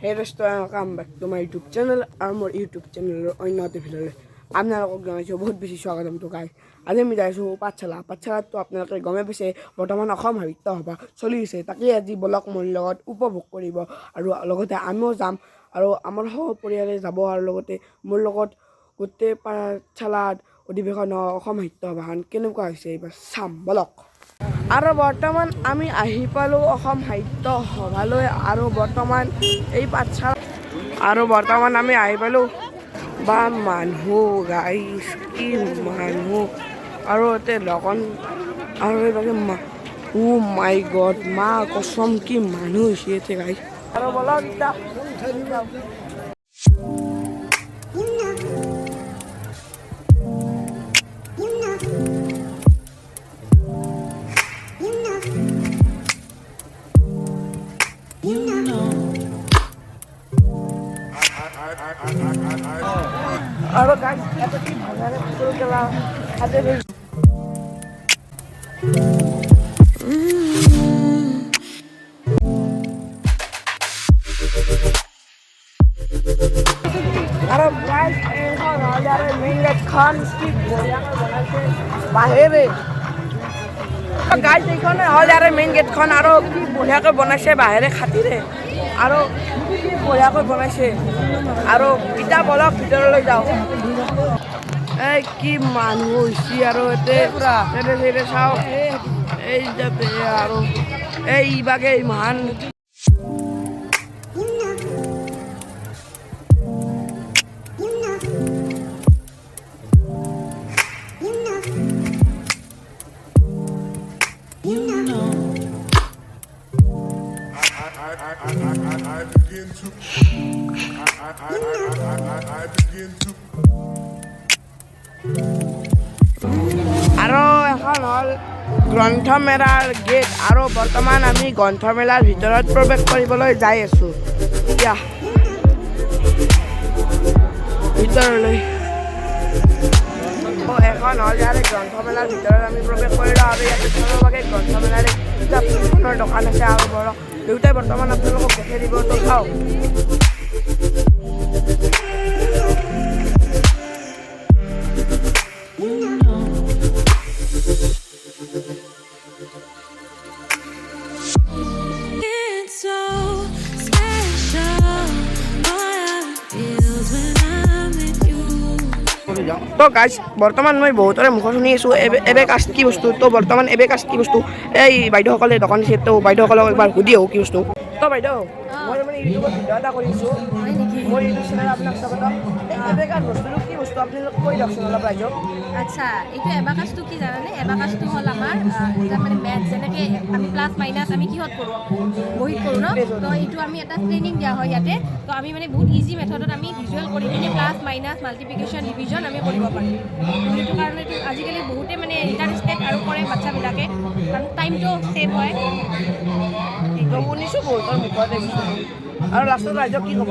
Hey restaurant, welcome back to my YouTube channel আৰু মোৰ YouTube চেনেলৰ অন্য এটা ভিডিঅ'লৈ আপোনালোকক জনাইছোঁ বহুত বেছি স্বাগতম তো গাইজ। আজি আমি যাইছোঁ পাঠশালাতো আপোনালোকে গমে পাইছে বৰ্তমান অসম সাহিত্য সভা চলি আছে, তাকে আজি বলক মোৰ লগত উপভোগ কৰিব আৰু লগতে আমিও যাম আৰু আমাৰ সপৰিয়ালে যাব আৰু লগতে মোৰ লগত গোটেই পাঠশালাত অধিৱেশন অসম সাহিত্য সভাখন কেনেকুৱা হৈছে এইবাৰ চাম বলক। আৰু বৰ্তমান আমি আহি পালোঁ অসম সাহিত্য সভালৈ আৰু বৰ্তমান এই পাঠশালা আৰু বৰ্তমান আমি আহি পালোঁ বা মানুহ গাইজ কি মানুহ আৰু ইয়াতে লগন আৰু এইভাগে মাই গড মা কচম কি মানুহ হৈছে ইয়াতে গাইজ আৰু বলক এতিয়া আৰু গাইজ এটা কি ভাঙাৰে ফুল গেলা হাতে আৰু গাইজ এইখন হলিয়াৰে মেইন গেটখন কি বঢ়িয়াকৈ বনাইছে বাহিৰে গাইজ এইখন হলিয়াৰে মেইন গেটখন আৰু কি বঢ়িয়াকৈ বনাইছে বাহিৰে খাতিৰে আৰু কি বঢ়িয়াকৈ বনাইছে আৰু এতিয়া বলক ভিতৰলৈ যাওঁ। এই কি মানুহ হৈছে আৰু ইয়াতে চাওঁ এই আৰু এই ইভাগে ইমান আৰু এখন হ'ল গ্ৰন্থমেলাৰ গেট আৰু বৰ্তমান আমি গ্ৰন্থমেলাৰ ভিতৰত প্ৰৱেশ কৰিবলৈ যাই আছোঁ এতিয়া ভিতৰলৈ। এখন হ'ল ইয়াৰে গ্ৰন্থমেলাৰ ভিতৰত আমি প্ৰৱেশ কৰিলোঁ আৰু ইয়াতে চবভাগে গ্ৰন্থমেলাৰে কিতাপৰ দোকান আছে আৰু দেউতাই বৰ্তমান আপোনালোকক দেখাই দিব তো চাওক। তো গাইজ বৰ্তমান মই বহুতৰে মুখত শুনি আছোঁ এবেকাষ্ট কি বস্তু, তো বৰ্তমান এবেকাষ্ট কি বস্তু এই বাইদেউসকলে দোকান দিছে, তো বাইদেউসকলক একবাৰ সুধি আহোঁ কি বস্তু। তো বাইদেউ মই মানে ইউটিউবত ভিডিঅ' এটা কৰিছোঁ, মই ইউটিউব চেনেল আপোনাক স্বাগতম। এবেকাষ্ট বস্তুটো কি বস্তু আপুনি কৈ দিয়কচোন অলপ ৰাইজক। আচ্ছা, এইটো এবাকাছটো কি জানানে? এবাকাছটো হ'ল আমাৰ এটা মানে মেথ, যেনেকৈ আমি প্লাছ মাইনাছ আমি কিহত কৰোঁ, বহীত কৰোঁ ন। তো এইটো আমি এটা ট্ৰেইনিং দিয়া হয় ইয়াতে, তো আমি মানে বহুত ইজি মেথডত আমি ভিজুৱেল কৰি কিনে প্লাছ মাইনাছ মাল্টিপ্লিকেশ্যন ডিভিজন আমি কৰিব পাৰোঁ। তো সেইটো কাৰণে আজিকালি বহুতে মানে ইণ্টাৰেষ্টেড আৰু কৰে বাচ্ছাবিলাকে, কাৰণ টাইমটো ছেভ হয়। শুনিছোঁ বহুতৰ মুখতে আৰু লাষ্টত ৰাইজক কি ক'ব?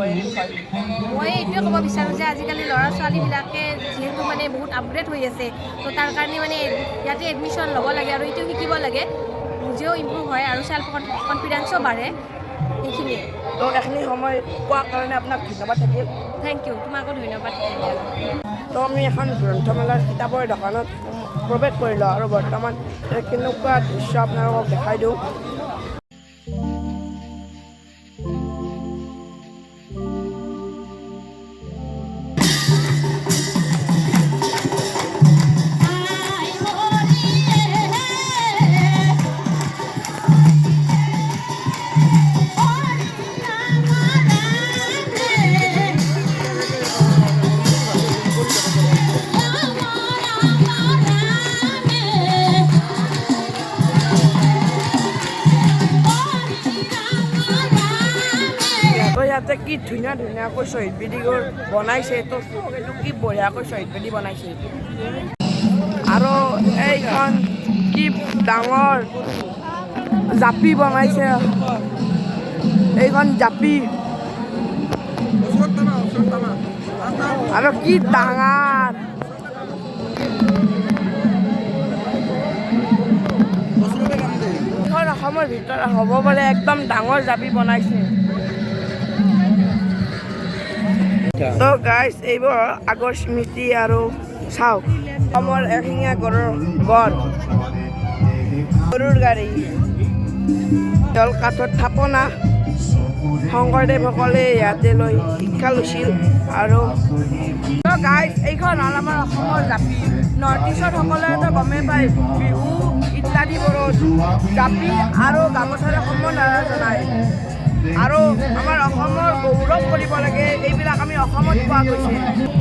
মই এইটোৱে ক'ব বিচাৰোঁ যে আজিকালি ল'ৰা ছোৱালীবিলাকে যিহেতু মানে বহুত আপগ্ৰেড হৈ আছে, তো তাৰ কাৰণে মানে ইয়াতে এডমিশ্যন ল'ব লাগে আৰু এইটো শিকিব লাগে, নিজেও ইম্প্ৰুভ হয় আৰু চেল্ফ কনফিডেন্সো বাঢ়ে। এইখিনিয়ে। তো এইখিনি সময় কোৱাৰ কাৰণে আপোনাক ধন্যবাদ থাকিল। থেংক ইউ, তোমাকো ধন্যবাদ থাকিল। তো আমি এখন গ্ৰন্থমেলাৰ কিতাপৰ দোকানত প্ৰৱেশ কৰিলোঁ আৰু বৰ্তমান কেনেকুৱা দৃশ্য আপোনালোকক দেখাই দিওঁ। ইয়াতে কি ধুনীয়া ধুনীয়াকৈ শ্বহীদ বেদীবোৰ বনাইছে, তো এইটো কি বঢ়িয়াকৈ শ্বহীদ বেদী বনাইছে আৰু এইখন কি ডাঙৰ জাপি বনাইছে, এইখন জাপি আৰু কি ডাঙৰ অসমৰ ভিতৰত হ'ব পাৰে একদম ডাঙৰ জাপি বনাইছে। তো গাইজ এইবোৰ আগৰ স্মৃতি আৰু চাওক অসমৰ এশিঙীয়া গড়ৰ গড় গৰুৰ গাড়ী দল কাঠৰ থাপনা শংকৰদেৱসকলে ইয়াতে লৈ শিক্ষা লৈছিল আৰু তো গাইজ এইখন হ'ল আমাৰ অসমৰ জাপি নৰ্থ ইষ্টত সকলোৱেতো গমেই পায় বিহু ইত্যাদিবোৰত জাপি আৰু গামোচাৰে সম্বৰ্ধনা জনায় আৰু আমাৰ অসমৰ গৌৰৱ কৰিব লাগে এইবিলাক আমি অসমত পোৱা গৈছে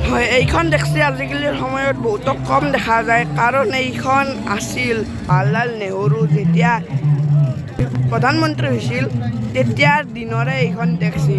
হয় এইখন টেক্সি আজিকালিৰ সময়ত বহুতো কম দেখা যায় কাৰণ এইখন আছিল জৱাহৰলাল নেহৰু যেতিয়া প্ৰধানমন্ত্ৰী হৈছিল তেতিয়াৰ দিনৰে এইখন টেক্সি